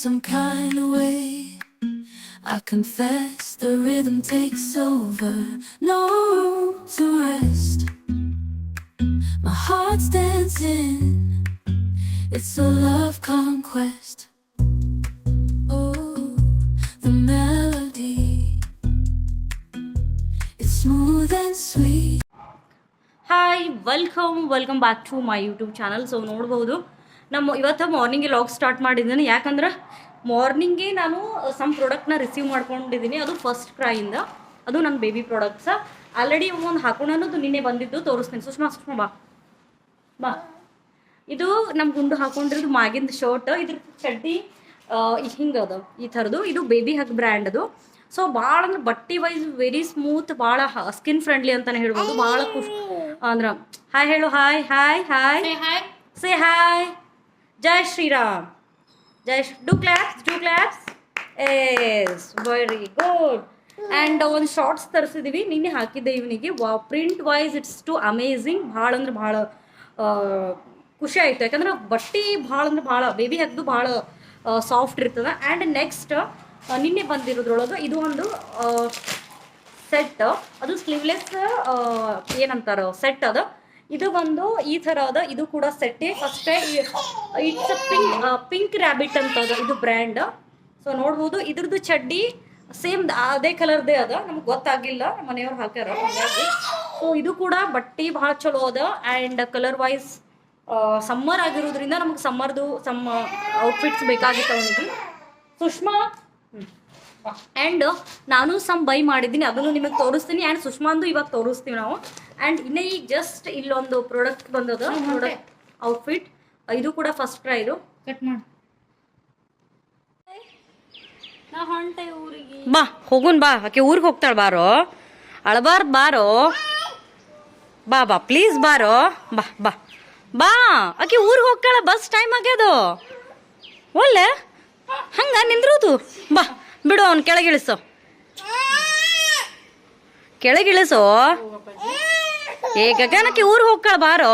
some kind of way. I confess the rhythm takes over, no room to rest. My heart's dancing, it's a love conquest. Oh, the melody, it's smooth and sweet. Hi welcome back to my YouTube channel. So ನೋಡ್ಬೋದು ಇವತ್ತು ಮಾರ್ನಿಂಗ್ಗೆ log start ಮಾಡಿದ್ದೀನಿ. ಯಾಕಂದ್ರೆ ಮಾರ್ನಿಂಗ್ಗೆ ನಾನು some ಪ್ರಾಡಕ್ಟ್ನ receive ಮಾಡ್ಕೊಂಡಿದ್ದೀನಿ. ಅದು first ಕ್ರೈಯಿಂದ, ಅದು ನನ್ನ ಬೇಬಿ ಪ್ರಾಡಕ್ಟ್ಸ. ಆಲ್ರೆಡಿ ಒಂದು ಹಾಕೊಂಡದು ನಿನ್ನೆ ಬಂದಿದ್ದು, ತೋರಿಸ್ತೀನಿ. ಸುಷ್ಮಾ ಬಾ ಬಾ. ಇದು ನಮ್ಮ ಗುಂಡು ಹಾಕೊಂಡಿರೋದು ಮಾಗಿಂದ ಶರ್ಟ್. ಇದ್ರ ಚಡ್ಡಿ ಹಿಂಗದ ಈ ಥರದ್ದು. ಇದು ಬೇಬಿ ಹಗ್ ಬ್ರ್ಯಾಂಡ್ ಅದು. ಸೊ ಭಾಳ ಅಂದ್ರೆ ಬಟ್ಟೆ ವೈಸ್ ವೆರಿ ಸ್ಮೂತ್, ಭಾಳ ಸ್ಕಿನ್ ಫ್ರೆಂಡ್ಲಿ ಅಂತಾನೆ ಹೇಳ್ಬೋದು. ಭಾಳ ಅಂದ್ರೆ ಹಾಯ್ ಹೇಳು, hi hi hi say hi. ಜೈ Shriram, do claps. Yes, very good. And ಒಂದು ಶಾರ್ಟ್ಸ್ ತರಿಸಿದ್ದೀವಿ, ನಿನ್ನೆ ಹಾಕಿದ್ದೆ ಇವನಿಗೆ. Print wise it's too amazing. ಭಾಳ ಅಂದ್ರೆ ಭಾಳ ಖುಷಿ ಆಯಿತು. ಯಾಕಂದ್ರೆ ಬಟ್ಟೆ ಭಾಳ ಅಂದ್ರೆ ಭಾಳ ಬೇಬಿ ಹಗ್ದು ಭಾಳ ಸಾಫ್ಟ್ ಇರ್ತದೆ. ಆ್ಯಂಡ್ ನೆಕ್ಸ್ಟ್ ನಿನ್ನೆ ಬಂದಿರೋದ್ರೊಳಗೆ ಇದು ಒಂದು ಸೆಟ್. ಅದು ಸ್ಲೀವ್ಲೆಸ್ ಏನಂತಾರ ಸೆಟ್ ಅದ. ಇದು ಒಂದು ಈ ಥರ ಅದ. ಇದು ಕೂಡ ಸೆಟ್ಟೇ. ಫಸ್ಟೇ ಇಟ್ಸ್ ಪಿಂಕ್ ರ್ಯಾಬಿಟ್ ಅಂತ ಅದ ಇದು ಬ್ರ್ಯಾಂಡ್. ಸೊ ನೋಡ್ಬೋದು ಇದ್ರದ್ದು ಚಡ್ಡಿ ಸೇಮ್ ಅದೇ ಕಲರ್ದೇ ಅದ. ನಮ್ಗೆ ಗೊತ್ತಾಗಿಲ್ಲ, ನಮ್ಮ ಮನೆಯವ್ರು ಹಾಕ್ಯಾರ ಹಾಗಾಗಿ. ಸೊ ಇದು ಕೂಡ ಬಟ್ಟೆ ಭಾಳ ಚಲೋ ಅದ. ಆ್ಯಂಡ್ ಕಲರ್ ವೈಸ್ ಸಮ್ಮರ್ ಆಗಿರೋದ್ರಿಂದ ನಮ್ಗೆ ಸಮ್ಮರ್ದು ಔಟ್ಫಿಟ್ಸ್ ಬೇಕಾಗಿತ್ತು ಅವನಿಗೆ. ಸುಷ್ಮಾ ಆ್ಯಂಡ್ ನಾನು ಬೈ ಮಾಡಿದ್ದೀನಿ, ಅದನ್ನು ನಿಮಗೆ ತೋರಿಸ್ತೀನಿ. ಆ್ಯಂಡ್ ಸುಷ್ಮಾಂದು ಇವಾಗ ತೋರಿಸ್ತೀವಿ ನಾವು. ಆ್ಯಂಡ್ ಇನ್ನೇ ಈಗ ಜಸ್ಟ್ ಇಲ್ಲೊಂದು ಪ್ರಾಡಕ್ಟ್ ಬಂದದ, ಪ್ರಾಡಕ್ಟ್ ಔಟ್ಫಿಟ್. ಇದು ಕೂಡ ಫಸ್ಟ್ ಕ್ರೈ. ಇದು ಕಟ್ ಮಾಡಿ ನಾ ಹೊಂಟೆ ಊರಿಗೆ. ಬಾ ಹೋಗುನ್ ಬಾ, ಆಕೆ ಊರಿಗೆ ಹೋಗ್ತಾಳೆ. ಬಾರೋ, ಅಳಬಾರ್ದು ಬಾರೋ, ಬಾ ಪ್ಲೀಸ್ ಬಾರೋ, ಬಾ ಆಕೆ ಊರಿಗೆ ಹೋಗ್ತಾಳ. Bus time ಆಗ್ಯದು. ಒಳ್ಳೆ ಹಂಗ ನಿಂದ್ರೋದು. ಬಾ ಬಿಡು, ಅವ್ನು ಕೆಳಗಿಳಿಸೋ. ಏ ಗಗನಕ್ಕೆ ಊರಿಗೆ ಹೋಗ್ತಾಳ. ಬಾರೋ,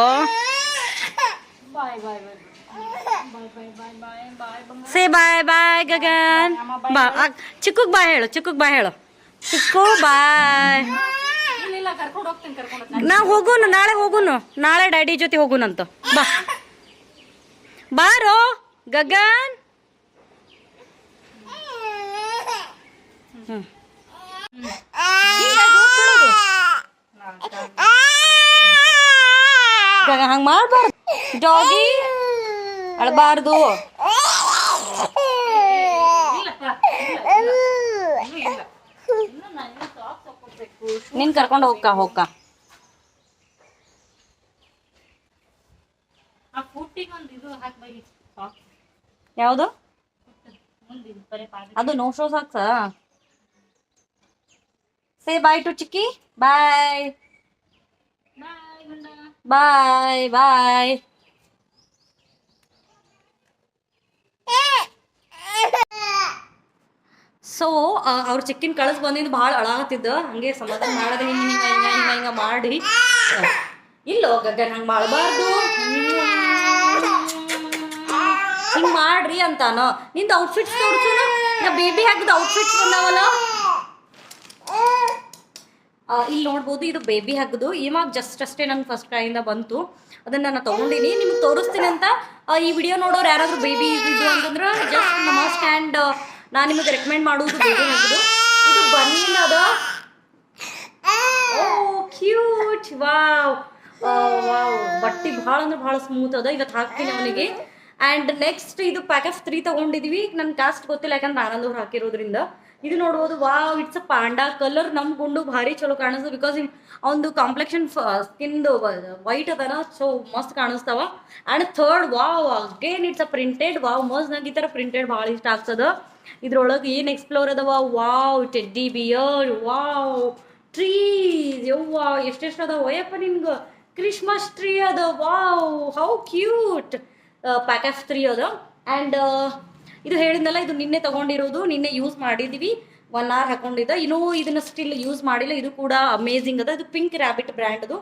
ಸೇ ಬಾಯ್ ಬಾಯ್ ಗಗನ್. ಬಾ ಚಿಕ್ಕಗ್ ಬಾಯ್ ಹೇಳು, ಚಿಕ್ಕು ಬಾಯ್. ನಾವು ಹೋಗೋನು, ನಾಳೆ ಹೋಗೋನು, ನಾಳೆ ಡ್ಯಾಡಿ ಜೊತೆ ಹೋಗೋನಂತ. ಬಾರೋ ಗಗನ್. ಹಂಗ ಮಾಡ್ಬಾರ್ದು ಡಾಗಿ, ಅಳಬಾರ್ದು. ನಿನ್ ಕರ್ಕೊಂಡು ಹೋಗ್ಕ. ಯಾವುದು ಅದು? No show socks. Say bye to ಚಿಕ್ಕಿ. Bye bye bye. ಸೊ ಅವ್ರ ಚಿಕ್ಕಿನ ಕಳಿಸ್ ಬಂದಿದ್ದು ಭಾಳ ಅಳಾಗತ್ತಿದ್ದ. ಹಂಗೆ ಸಮಾಧಾನ ಮಾಡದೆ ಹಿಂಗ ಮಾಡಿ. ಇಲ್ಲೋ ಗಗನ್ ಹಂಗೆ ಮಾಡಬಾರ್ದು, ಹಿಂಗೆ ಮಾಡ್ರಿ ಅಂತಾನ. ನಿಂದು ಔಟ್ಫಿಟ್ಸ್ ತೋರಿಸೋಣ. ನಾ ಬೇಬಿ ಹಾಕಿದ ಔಟ್ಫಿಟ್ಸ್ ಬಂದಾವಲ್ಲ, ಇಲ್ಲಿ ನೋಡ್ಬೋದು. ಇದು ಬೇಬಿ ಹಗ್ದು. ಇವಾಗ ಜಸ್ಟ್ ಅಷ್ಟೇ ನಂಗೆ ಫಸ್ಟ್ ಕ್ರೈಯಿಂದ ಬಂತು, ಅದನ್ನು ನಾನು ತೊಗೊಂಡಿನಿ, ನಿಮ್ಗೆ ತೋರಿಸ್ತೀನಿ ಅಂತ. ಈ ವಿಡಿಯೋ ನೋಡೋರು ಯಾರಾದರೂ ಬೇಬಿ ಇದು ಅಂತಂದ್ರೆ ಜಸ್ಟ್ ಮಸ್ಟ್. ಆ್ಯಂಡ್ ನಾನು ನಿಮಗೆ ರೆಕಮೆಂಡ್ ಮಾಡೋದು ಬೇಬಿ ಹಗ್ದು. ಇದು ಬನ್ನೀನ್ ಅದ. ಓ ಕ್ಯೂಟ್. ವಾವ್, ಬಟ್ಟೆ ಭಾಳ ಅಂದ್ರೆ ಭಾಳ ಸ್ಮೂತ್ ಅದ. ಇವತ್ತು ಹಾಕ್ತೀನಿ ಅವನಿಗೆ. ಆ್ಯಂಡ್ ನೆಕ್ಸ್ಟ್ ಇದು ಪ್ಯಾಕ್ ಆಫ್ 3 ತೊಗೊಂಡಿದ್ದೀವಿ. ನನ್ನ ಕಾಸ್ಟ್ ಗೊತ್ತಿಲ್ಲ, ಯಾಕಂದ್ರೆ ಆನಂದವ್ರು ಹಾಕಿರೋದ್ರಿಂದ. ಇದು ನೋಡ್ಬೋದು. Wow, it's a panda colour. ನಮ್ಮ ಗುಂಡು ಭಾರಿ ಚಲೋ ಕಾಣಿಸ್ತದೆ. ಬಿಕಾಸ್ ಅವನದು ಕಾಂಪ್ಲೆಕ್ಷನ್ ಸ್ಕಿನ್ದು ವೈಟ್ ಅದನ. ಸೊ ಮಸ್ತ್ ಕಾಣಿಸ್ತಾವ. And third, wow again it's a printed. Wow ಮಸ್ತ್. ನಂಗೆ ಈ ಥರ ಪ್ರಿಂಟೆಡ್ ಭಾಳ ಇಷ್ಟ ಆಗ್ತದ. ಇದ್ರೊಳಗೆ ಏನು ಎಕ್ಸ್ಪ್ಲೋರ್ ಅದಾವ. Wow, teddy beer. Wow, trees. ಯವ್ವಾ ಎಷ್ಟೆಷ್ಟು ಅದಾವ. ವಯಪ್ಪ ನಿನ್ಗೆ ಕ್ರಿಸ್ಮಸ್ ಟ್ರೀ ಅದ. Wow, how cute. Pack of 3 ಅದ. ಆ್ಯಂಡ್ ಇದು ಹೇಳಿದ್ನಲ್ಲ, ಇದು ನಿನ್ನೆ ತೊಗೊಂಡಿರೋದು, ನಿನ್ನೆ ಯೂಸ್ ಮಾಡಿದ್ದೀವಿ. 1 hour ಹಾಕೊಂಡಿದ್ದ. ಇನ್ನೂ ಇದನ್ನು ಸ್ಟಿಲ್ ಯೂಸ್ ಮಾಡಿಲ್ಲ. ಇದು ಕೂಡ ಅಮೇಝಿಂಗ್ ಅದ. ಇದು ಪಿಂಕ್ ರ್ಯಾಬಿಟ್ ಬ್ರ್ಯಾಂಡ್ದು.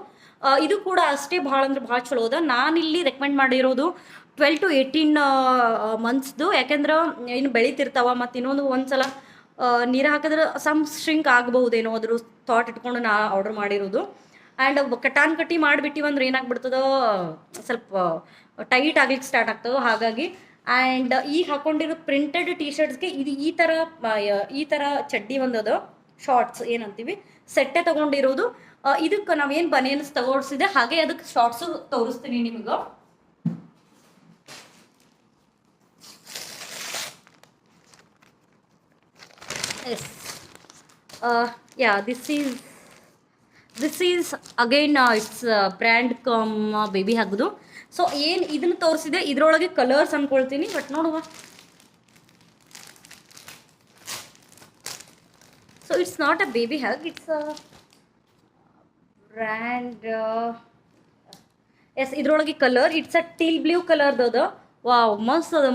ಇದು ಕೂಡ ಅಷ್ಟೇ ಭಾಳ ಅಂದ್ರೆ ಭಾಳ ಚಲೋ ಅದ. ನಾನಿಲ್ಲಿ ರೆಕಮೆಂಡ್ ಮಾಡಿರೋದು 12 to 18 ಮಂತ್ಸ್ದು. ಯಾಕೆಂದ್ರೆ ಇನ್ನು ಬೆಳೀತಿರ್ತಾವ, ಮತ್ತು ಇನ್ನೊಂದು ಒಂದ್ಸಲ ನೀರು ಹಾಕಿದ್ರೆ ಸಮ್ ಶ್ರಿಂಕ್ ಆಗಬಹುದೇನೋ ಅದ್ರ ಥಾಟ್ ಇಟ್ಕೊಂಡು ನಾ ಆರ್ಡರ್ ಮಾಡಿರೋದು. ಆ್ಯಂಡ್ ಕಟಾನ್ ಕಟ್ಟಿ ಮಾಡಿಬಿಟ್ಟಿವಂದ್ರೆ ಏನಾಗ್ಬಿಡ್ತದೋ ಸ್ವಲ್ಪ ಟೈಟ್ ಆಗ್ಲಿಕ್ಕೆ ಸ್ಟಾರ್ಟ್ ಆಗ್ತದೋ. ಹಾಗಾಗಿ ಆ್ಯಂಡ್ ಈಗ ಹಾಕೊಂಡಿರೋ ಪ್ರಿಂಟೆಡ್ ಟಿ ಶರ್ಟ್ಸ್ಗೆ ಇದು ಈ ಥರ ಚಡ್ಡಿ ಒಂದದ ಶಾರ್ಟ್ಸ್ ಏನಂತೀವಿ ಸೆಟ್ಟೆ ತಗೊಂಡಿರೋದು. ಇದಕ್ಕೆ ನಾವೇನು ಬನಿಯನ್ಸ್ ತಗೋಡ್ಸಿದೆ ಹಾಗೆ ಅದಕ್ಕೆ ಶಾರ್ಟ್ಸು ತೋರಿಸ್ತೀನಿ ನಿಮಗೆ. Yes yeah this is again it's brand come baby ಹಾಕೋದು. ಸೊ ಏನು ಇದನ್ನು ತೋರಿಸಿದೆ ಇದರೊಳಗೆ ಕಲರ್ಸ್ ಅಂದ್ಕೊಳ್ತೀನಿ, ಬಟ್ ನೋಡುವ. So it's not a baby hug, it's a brand. Yes, ಇದರೊಳಗೆ colour it's a teal blue ಕಲರ್ದದ. ವಾವ್, ಮಸ್ತ್ ಅದ.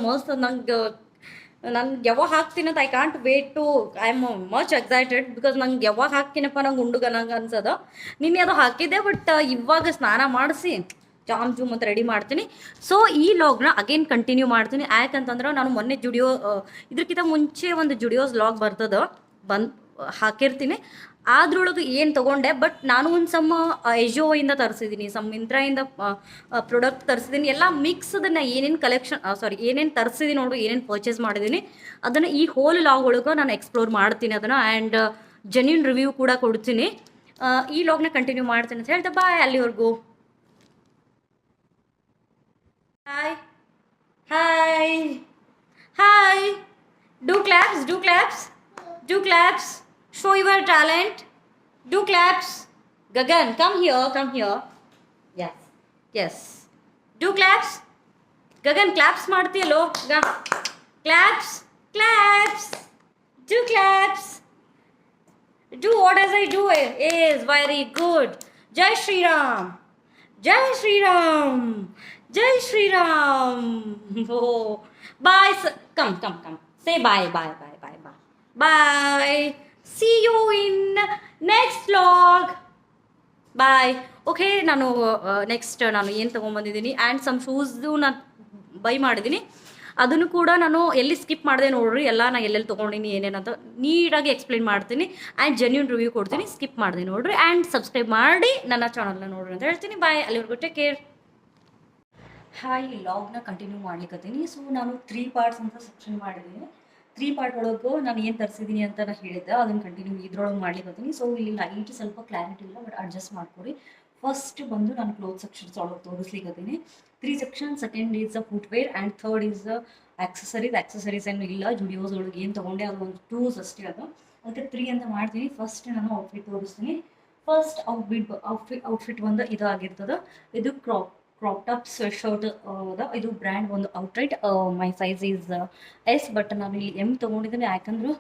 ನಂಗೆ ಯಾವಾಗ ಹಾಕ್ತೀನಿ ಅಂತ I can't wait to, I am much excited because ನಂಗೆ ಯಾವಾಗ ಹಾಕ್ತೀನಪ್ಪ ನಂಗೆ ಉಂಡುಗ ನಂಗೆ ಅನ್ಸದ. ನಿನ್ನೆ ಅದು ಹಾಕಿದ್ದೆ, ಬಟ್ ಇವಾಗ ಸ್ನಾನ ಮಾಡಿಸಿ ಜಾಮ್ ಜೂಮ್ ಅಂತ ರೆಡಿ ಮಾಡ್ತೀನಿ. ಸೊ ಈ ಲಾಗ್ನ ಅಗೇನ್ ಕಂಟಿನ್ಯೂ ಮಾಡ್ತೀನಿ. ಯಾಕಂತಂದ್ರೆ ನಾನು ಮೊನ್ನೆ ಇದಕ್ಕಿಂತ ಮುಂಚೆ ಒಂದು ಜುಡಿಯೋಸ್ ಲಾಗ್ ಹಾಕಿರ್ತೀನಿ. ಅದ್ರೊಳಗೆ ಏನು ತೊಗೊಂಡೆ, ಬಟ್ ನಾನು ಒಂದು ಎಜೋಯಿಂದ ತರಿಸಿದ್ದೀನಿ, ಮಿಂತ್ರಾಯಿಂದ ಪ್ರಾಡಕ್ಟ್ ತರಿಸಿದ್ದೀನಿ. ಎಲ್ಲ ಮಿಕ್ಸ್ ಅದನ್ನು ಏನೇನು ತರಿಸಿದ್ದೀನಿ ನೋಡು, ಏನೇನು ಪರ್ಚೇಸ್ ಮಾಡಿದ್ದೀನಿ ಅದನ್ನು ಈ ಹೋಲ್ ಲಾಗ್ ಒಳಗೆ ನಾನು ಎಕ್ಸ್ಪ್ಲೋರ್ ಮಾಡ್ತೀನಿ ಅದನ್ನು. ಆ್ಯಂಡ್ ಜೆನ್ಯೂನ್ ರಿವ್ಯೂ ಕೂಡ ಕೊಡ್ತೀನಿ. ಈ ಲಾಗ್ನ ಕಂಟಿನ್ಯೂ ಮಾಡ್ತೀನಿ ಅಂತ ಹೇಳ್ತಾ ಬಾಯ್, ಅಲ್ಲಿವರೆಗೂ. Hi hi hi, do claps, show your talent, do claps. Gagan, come here. Yes, do claps. Gagan, claps ಮಾಡ್ತೀಯಲ್ಲೋ. claps, do claps, do what as I do is very good. Jai Shri Ram. Oh, bye. Come, say bye. See you in next vlog. Bye. Okay, ನಾನು next ನಾನು ಏನು ತೊಗೊಂಬಂದಿದ್ದೀನಿ and some ಶೂಸ್ದು ನಾನು by ಮಾಡಿದ್ದೀನಿ. ಅದನ್ನು ಕೂಡ ನಾನು ಎಲ್ಲಿ skip ಮಾಡಿದೆ ನೋಡ್ರಿ, ಎಲ್ಲ ನಾನು ಎಲ್ಲೆಲ್ಲಿ ತೊಗೊಂಡಿನಿ ಏನೇನಂತ ನೀಟಾಗಿ ಎಕ್ಸ್ಪ್ಲೇನ್ ಮಾಡ್ತೀನಿ ಆ್ಯಂಡ್ ಜೆನ್ಯೂನ್ ರಿವ್ಯೂ ಕೊಡ್ತೀನಿ. ಸ್ಕಿಪ್ ಮಾಡಿದೆ ನೋಡ್ರಿ ಆ್ಯಂಡ್ ಸಬ್ಸ್ಕ್ರೈಬ್ ಮಾಡಿ ನನ್ನ ಚಾನಲ್ನ ನೋಡ್ರಿ ಅಂತ ಹೇಳ್ತೀನಿ. ಬಾಯ್, ಅಲ್ಲಿವರೆಗೂ ಟೇಕ್ ಕೇರ್. ಹಾಯ್, ಲಾಗ್ನ ಕಂಟಿನ್ಯೂ ಮಾಡ್ಲಿಕ್ಕತ್ತೀನಿ. ಸೊ ನಾನು 3 ಪಾರ್ಟ್ಸ್ ಅಂತ ಸೆಕ್ಷನ್ ಮಾಡಿದ್ದೀನಿ. 3 ಪಾರ್ಟ್ ಒಳಗೆ ನಾನು ಏನು ತರಿಸಿದ್ದೀನಿ ಅಂತ ನಾನು ಹೇಳಿದ್ದೆ, ಅದನ್ನು ಕಂಟಿನ್ಯೂ ಇದ್ರೊಳಗೆ ಮಾಡ್ಲಿಕ್ಕತ್ತೀನಿ. ಸೊ ಇಲ್ಲಿ ಲೈಟ್ ಸ್ವಲ್ಪ ಕ್ಲಾರಿಟಿ ಇಲ್ಲ, ಬಟ್ ಅಡ್ಜಸ್ಟ್ ಮಾಡ್ಕೊರಿ. ಫಸ್ಟ್ ಬಂದು ನಾನು ಕ್ಲೋತ್ ಸೆಕ್ಷನ್ಸ್ ಒಳಗೆ ತೋರಿಸ್ಲಿಕ್ಕತ್ತೀನಿ. 3 section. Second is the footwear and third is the accessories ಏನು ಇಲ್ಲ. ಜುಡಿಯೋಸ್ ಒಳಗೆ ಏನು ತೊಗೊಂಡೆ ಅದು ಒಂದು 2 ಅಷ್ಟೇ ಅದು, ಅದಕ್ಕೆ 3 ಅಂತ ಮಾಡ್ತೀನಿ. ಫಸ್ಟ್ ನಾನು ಔಟ್ಫಿಟ್ ತೋರಿಸ್ತೀನಿ. ಫಸ್ಟ್ ಔಟ್ಫಿಟ್ ಒಂದು ಇದಾಗಿರ್ತದೆ. ಇದು ಕ್ರಾಪ್ ಟಾಪ್ ಸ್ವೆಟ್ ಶರ್ಟ್ ಅದ. ಇದು ಬ್ರ್ಯಾಂಡ್ ಒಂದು outright. My size is S, but ನಾನು ಇಲ್ಲಿ ಎಮ್ ತೊಗೊಂಡಿದ್ದೀನಿ. ಯಾಕಂದ್ರೆ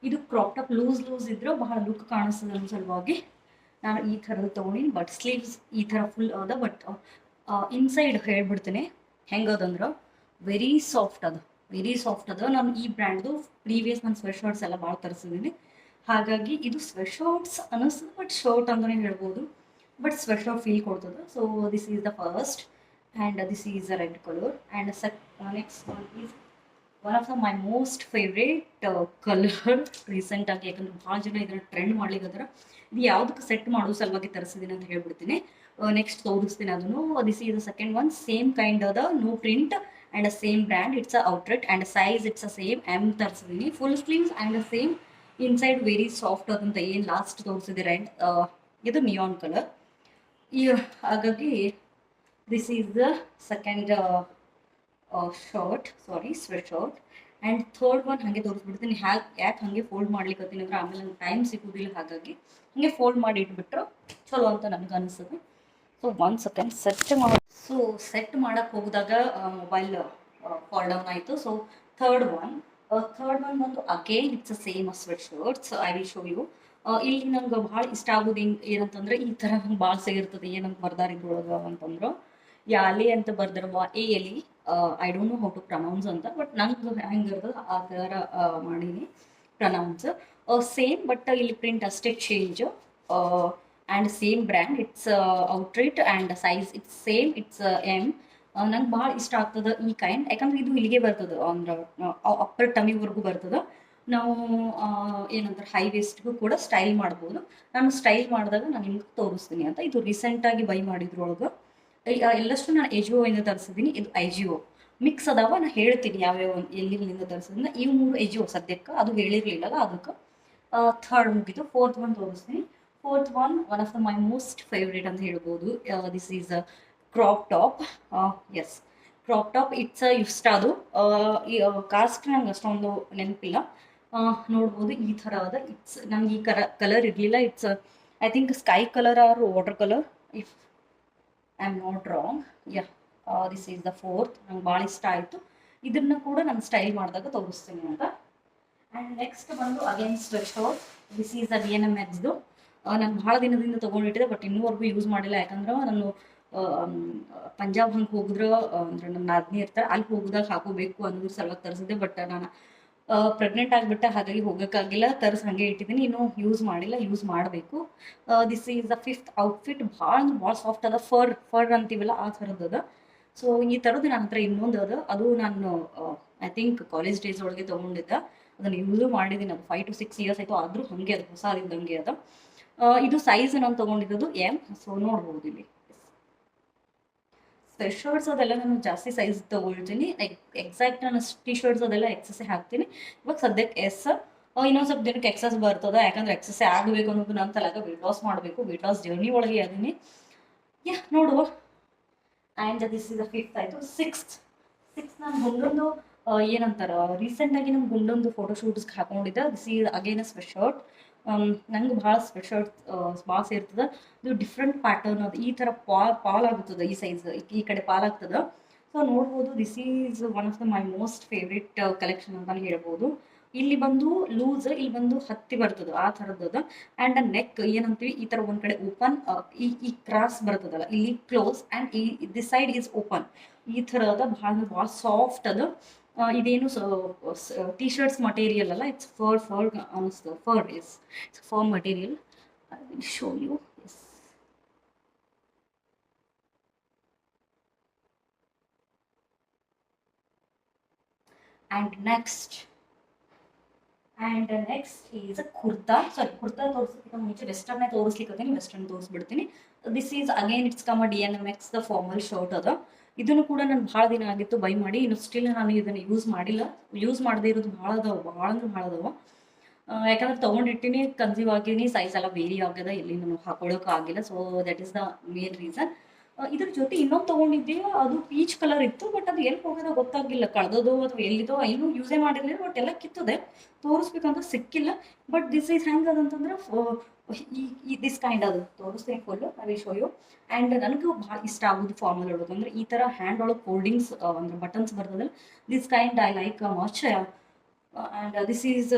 ಇದು ಕ್ರಾಪ್ ಟಾಪ್ ಲೂಸ್ ಇದ್ರೆ ಬಹಳ ಲುಕ್ ಕಾಣಿಸ್ತದೆ ಅನ್ನೋ ಸಲುವಾಗಿ ನಾನು ಈ ಥರದ್ದು ತೊಗೊಂಡಿನಿ. ಬಟ್ ಸ್ಲೀವ್ಸ್ ಈ ಥರ ಫುಲ್ ಅದ. ಬಟ್ ಇನ್ಸೈಡ್ ಹೇಳ್ಬಿಡ್ತೀನಿ ಹೆಂಗದಂದ್ರೆ ವೆರಿ ಸಾಫ್ಟ್ ಅದ. ನಾನು ಈ ಬ್ರ್ಯಾಂಡ್ದು ಪ್ರೀವಿಯಸ್ ನಾನು ಸ್ವೆಟ್ ಶರ್ಟ್ಸ್ ಎಲ್ಲ ಭಾಳ ತರಿಸಿದ್ದೀನಿ. ಹಾಗಾಗಿ ಇದು ಸ್ವೆಟ್ ಶರ್ಟ್ಸ್ ಅನ್ನಿಸ್ತದೆ, ಬಟ್ ಶರ್ಟ್ ಅಂತಲೇ ಹೇಳ್ಬೋದು. ಬಟ್ ಸ್ವೆಟ್ ಶರ್ಟ್ ಫೀಲ್ ಕೊಡ್ತದೆ. So this is the first and this is the red colour. And next one is one of the my most favourite colour ರೀಸೆಂಟಾಗಿ. ಯಾಕಂದ್ರೆ ಭಾಳ ಜನ ಇದನ್ನು ಟ್ರೆಂಡ್ ಮಾಡ್ಲಿಕ್ಕಂದ್ರೆ ಇದು ಯಾವುದಕ್ಕೆ ಸೆಟ್ ಮಾಡೋ ಸಲುವಾಗಿ ತರಿಸಿದ್ದೀನಿ ಅಂತ ಹೇಳ್ಬಿಡ್ತೀನಿ. ನೆಕ್ಸ್ಟ್ ತೋರಿಸ್ತೀನಿ ಅದನ್ನು. This is the second one. Same kind ಅದ, no print and same brand. It's a ಔಟ್ರೆಟ್ and size it's a same M ತರಿಸಿದ್ದೀನಿ. Full sleeves and same inside very soft ಅದಂತ ಏನು ಲಾಸ್ಟ್ ತೋರಿಸಿದೆ ರೆಡ್. ಇದು ನಿಯಾನ್ ಕಲರ್. ಹಾಗಾಗಿ this is the second sweat shirt. And third one ಹಾಗೆ ತೋರಿಸ್ಬಿಡ್ತೀನಿ. ಯಾಕೆ ಹಾಗೆ ಫೋಲ್ಡ್ ಮಾಡ್ಲಿಕ್ಕತ್ತೀನಿ ಅಂದ್ರೆ ಆಮೇಲೆ ನಂಗೆ ಟೈಮ್ ಸಿಗೋದಿಲ್ಲ. ಹಾಗಾಗಿ ಹಾಗೆ ಫೋಲ್ಡ್ ಮಾಡಿ ಇಟ್ಬಿಟ್ರೆ ಚಲೋ ಅಂತ ನನಗೆ ಅನಿಸ್ತದೆ. ಸೊ 1 ಸೆಕೆಂಡ್ ಸೆಟ್ ಮಾಡೋಕ್ಕೆ ಹೋಗಿದಾಗ ಮೊಬೈಲ್ ಫಾಲ್ ಡೌನ್ ಆಯಿತು. ಸೊ ಥರ್ಡ್ ಒನ್ ಬಂದು again it's a same sweatshirts. I will show you. ಇಲ್ಲಿ ನಂಗೆ ಭಾಳ ಇಷ್ಟ ಆಗೋದು ಏನಂತಂದ್ರೆ ಈ ಥರ ನಂಗೆ ಭಾಳ ಸೇರಿರ್ತದೆ. ಏನಂತ ಬರ್ದಾರ ಇದ್ರೊಳಗೆ ಅಂತಂದ್ರೆ ಯಾಲಿ ಅಂತ ಬರ್ದಿರುವ ಎಲಿ. I don't know how to pronounce ಅಂತ, ಬಟ್ ನಂಗೆ ಹೆಂಗಿರ್ತದೆ ಆ ಥರ ಮಾಡೀನಿ ಪ್ರನೌನ್ಸ್. ಸೇಮ್, ಬಟ್ ಇಲ್ಲಿ ಪ್ರಿಂಟ್ ಅಷ್ಟೇ change. And same brand. It's outright and size it's same. It's M. ನಂಗೆ ಭಾಳ ಇಷ್ಟ ಆಗ್ತದೆ ಈ ಕೈಂಡ್, ಯಾಕಂದ್ರೆ ಇದು ಇಲ್ಲಿಗೆ ಬರ್ತದೆ ಅಂದ್ರೆ ಅಪ್ಪರ್ ಟಮಿವರೆಗೂ ಬರ್ತದೆ. ನಾವು ಏನಂತಾರೆ ಹೈ ವೇಸ್ಟ್ಗೂ ಕೂಡ ಸ್ಟೈಲ್ ಮಾಡ್ಬೋದು. ನಾನು ಸ್ಟೈಲ್ ಮಾಡಿದಾಗ ನಾನು ನಿಮ್ಗೆ ತೋರಿಸ್ತೀನಿ ಅಂತ. ಇದು ರೀಸೆಂಟಾಗಿ ಬೈ ಮಾಡಿದ್ರೊಳಗೆ ಎಲ್ಲಷ್ಟು ನಾನು ಎಜಿಒ ಇಂದ ತರಿಸಿದ್ದೀನಿ. ಇದು ಐಜಿಒ ಮಿಕ್ಸ್ ಅದಾವ. ನಾನು ಹೇಳ್ತೀನಿ ಯಾವ್ಯಾವ ಎಲ್ಲಿಂದ ತರಿಸಿದ್ರೆ. ಈ 3 ಎಜಿಒ ಸದ್ಯಕ್ಕೆ ಅದು ಹೇಳಿರಲಿಲ್ಲ, ಅದಕ್ಕೆ ಥರ್ಡ್ ಮುಗಿತು. ಫೋರ್ತ್ ಒನ್ ತೋರಿಸ್ತೀನಿ. Fourth one of the my most favourite ಅಂತ ಹೇಳ್ಬೋದು. This is a crop top. Yes, crop top. It's ಇಷ್ಟ ಅದು. ಈ ಕಾಸ್ಟ್ ನಂಗೆ ಅಷ್ಟೊಂದು ನೆನಪಿಲ್ಲ. ನೋಡ್ಬೋದು ಈ ಥರ ಅದ. ನಂಗೆ ಈ ಕಲರ್ ಇರಲಿಲ್ಲ. It's I think sky colour or water colour, if I am not wrong. Yeah, this is the fourth. ನಂಗೆ ಭಾಳ ಇಷ್ಟ ಆಯಿತು. ಇದನ್ನು ಕೂಡ ನಾನು ಸ್ಟೈಲ್ ಮಾಡಿದಾಗ ತೋರಿಸ್ತೀನಿ ಅಂತ. ಆ್ಯಂಡ್ ನೆಕ್ಸ್ಟ್ ಬಂದು again sweat shirt. This is a DNMXದು. ನಾನು ಭಾಳ ದಿನದಿಂದ ತೊಗೊಂಡಿಟ್ಟಿದ್ದೆ, ಬಟ್ ಇನ್ನೂವರೆಗೂ ಯೂಸ್ ಮಾಡಿಲ್ಲ. ಯಾಕಂದ್ರೆ ನಾನು ಪಂಜಾಬ್ ಹಂಗೆ ಹೋಗಿದ್ರೆ ಅಂದ್ರೆ ನನ್ನ ನಾದಿನಿ ಇರ್ತಾರೆ, ಅಲ್ಲಿ ಹೋಗಿದಾಗ ಹಾಕೋಬೇಕು ಅನ್ನೋದ್ರ ಸಲುವಾಗಿ ತರಿಸಿದ್ದೆ. ಬಟ್ ನಾನು ಪ್ರೆಗ್ನೆಂಟ್ ಆಗಿಬಿಟ್ಟೆ, ಹಾಗಾಗಿ ಹೋಗೋಕ್ಕಾಗಿಲ್ಲ. ತರಿಸಿ ಹಾಗೆ ಇಟ್ಟಿದ್ದೀನಿ, ಇನ್ನೂ ಯೂಸ್ ಮಾಡಿಲ್ಲ, ಯೂಸ್ ಮಾಡಬೇಕು. This is the fifth outfit. ಭಾಳ ಸಾಫ್ಟ್ ಅದ. ಫರ್ ಅಂತೀವಲ್ಲ ಆ ಥರದ್ದು ಅದ. ಸೊ ಈ ಥರದ್ದು ನನ್ನ ಹತ್ರ ಇನ್ನೊಂದು ಅದ. ಅದು ನಾನು ಐ ಥಿಂಕ್ ಕಾಲೇಜ್ ಡೇಸ್ ಒಳಗೆ ತೊಗೊಂಡಿದ್ದೆ. ಅದನ್ನು ಯೂಸು ಮಾಡಿದ್ದೀನಿ. ಅದು 5 to 6 years ಆಯಿತು, ಆದರೂ ಹಾಗೆ ಅದು ಹೊಸದಿದ್ದಂಗೆ ಅದ. ಇದು ಸೈಜ್ ನಾನು ತೊಗೊಂಡಿರೋದು M. ಸೊ ನೋಡ್ಬೋದು ಇಲ್ಲಿ ಸ್ವೆಟ್ ಶರ್ಟ್ಸ್ ಅದೆಲ್ಲ ನಾನು ಜಾಸ್ತಿ ಸೈಜ್ ತೊಗೊಳ್ತೀನಿ. ಎಕ್ಸಾಕ್ಟ್ ನಾನು ಟಿ ಶರ್ಟ್ಸ್ ಅದೆಲ್ಲ ಎಕ್ಸಸ್ಸೇ ಹಾಕ್ತೀನಿ. ಇವಾಗ ಸದ್ಯಕ್ಕೆ ಎಸ್. ಇನ್ನೊಂದು ಸ್ವಲ್ಪ ದಿನಕ್ಕೆ ಎಕ್ಸಸ್ ಬರ್ತದೆ, ಯಾಕಂದ್ರೆ ಎಕ್ಸಸ್ಸೇ ಆಗಬೇಕು ಅನ್ನೋದು ನನ್ನ ತಲೆಗೆ. ವೆಯ್ಟ್ ಲಾಸ್ ಮಾಡಬೇಕು, ವೆಯ್ಟ್ ಲಾಸ್ ಜರ್ನಿ ಒಳಗೆ ಅದೀನಿ. ಯಾ, ನೋಡುವ. And this is the fifth ಆಯಿತು. ಸಿಕ್ಸ್ತ್ ನಾನು ಗುಂಡೊಂದು ಏನಂತಾರೆ ರೀಸೆಂಟಾಗಿ ನಮ್ಮ ಗುಂಡೊಂದು ಫೋಟೋಶೂಟ್ಸ್ಗೆ ಹಾಕೊಂಡಿದ್ದೆ. This is again a sweat shirt. ನಂಗೆ ಭಾಳ ಸ್ವೆಟ್ ಶರ್ಟ್ ಭಾಳ ಸೇರ್ತದೆ. ಇದು ಡಿಫ್ರೆಂಟ್ ಪ್ಯಾಟರ್ನ್ ಅದು. ಈ ಥರ ಪಾಲ್ ಆಗುತ್ತದೆ, ಈ ಸೈಜ್ ಈ ಕಡೆ ಪಾಲ್ ಆಗ್ತದೆ. ಸೊ ನೋಡ್ಬೋದು, this is one of the my most favourite collection ಅಂತಲೇ ಹೇಳ್ಬೋದು. ಇಲ್ಲಿ ಬಂದು ಲೂಸ್, ಇಲ್ಲಿ ಬಂದು ಹತ್ತಿ ಬರ್ತದೆ ಆ ಥರದ್ದು. ಆ್ಯಂಡ್ ನೆಕ್ ಏನಂತೀವಿ, ಈ ಥರ ಒಂದು ಕಡೆ ಓಪನ್, ಈ ಕ್ರಾಸ್ ಬರ್ತದಲ್ಲ ಇಲ್ಲಿ close, and this side is open. ಈ ಥರ ಅದ. ಭಾಳ ಸಾಫ್ಟ್ ಅದು. ಇದೇನು ಟಿ ಶರ್ಟ್ಸ್ ಮಟೀರಿಯಲ್ ಅಲ್ಲ, ಇಟ್ಸ್ ಫರ್ ಅನಿಸ್ತದೆ. It's fur material. I will show you. Yes, and next is a kurta. Kurta ತೋರಿಸ್ಲಿಕ್ಕೆ ಮುಂಚೆ ವೆಸ್ಟರ್ನೇ ತೋರಿಸ್ಲಿಕ್ಕೆ ವೆಸ್ಟರ್ನ್ ತೋರಿಸ್ಬಿಡ್ತೀನಿ. This is again it's come DNMX the formal shirt ಅದ. ಇದನ್ನು ಕೂಡ ನಾನು ಭಾಳ ದಿನ ಆಗಿತ್ತು ಬೈ ಮಾಡಿ. ಇನ್ನು ಸ್ಟಿಲ್ ನಾನು ಇದನ್ನು ಯೂಸ್ ಮಾಡಿಲ್ಲ. ಯೂಸ್ ಮಾಡದೇ ಇರೋದು ಭಾಳ ಅದಾವ. ಯಾಕಂದ್ರೆ ತೊಗೊಂಡಿಟ್ಟಿನಿ, ಕನ್ಸೀವ್ ಆಗಿನಿ, ಸೈಜ್ ಎಲ್ಲ ವೇರಿ ಆಗ್ಯದ, ಎಲ್ಲಿ ನಾನು ಹಾಕೊಳ್ಳೋಕ್ಕಾಗಿಲ್ಲ. So that is the main reason. ಇದ್ರ ಜೊತೆ ಇನ್ನೊಂದು ತೊಗೊಂಡಿದ್ದೆ, ಅದು ಪೀಚ್ ಕಲರ್ ಇತ್ತು. ಬಟ್ ಅದು ಎಲ್ಲಿ ಹೋಗೋದೋ ಗೊತ್ತಾಗಿಲ್ಲ, ಕಳೆದೋದು ಅಥವಾ ಎಲ್ಲಿದೋ, ಇನ್ನೂ ಯೂಸೇ ಮಾಡಿರಲಿಲ್ಲ. ಬಟ್ ಎಲ್ಲ ಕಿತ್ತದೆ, ತೋರಿಸ್ಬೇಕಂತ ಸಿಕ್ಕಿಲ್ಲ. ಬಟ್ ದಿಸ್ ಈಸ್ ಹೆಂಗೆ ಅದಂತಂದ್ರೆ ಈ ದಿಸ್ ಕೈಂಡ್ ಅದು ತೋರಿಸ್ತೀನಿ full. I will show you. And ನನಗೂ ಭಾಳ ಇಷ್ಟ ಆಗೋದು ಫಾರ್ಮಲ್ ಒಳಗೆ ಅಂದರೆ ಈ ಥರ ಹ್ಯಾಂಡ್ ಒಳಗೆ ಫೋಲ್ಡಿಂಗ್ಸ್ ಅಂದರೆ ಬಟನ್ಸ್ ಬರ್ತದಲ್ಲ, this kind I like much. And this is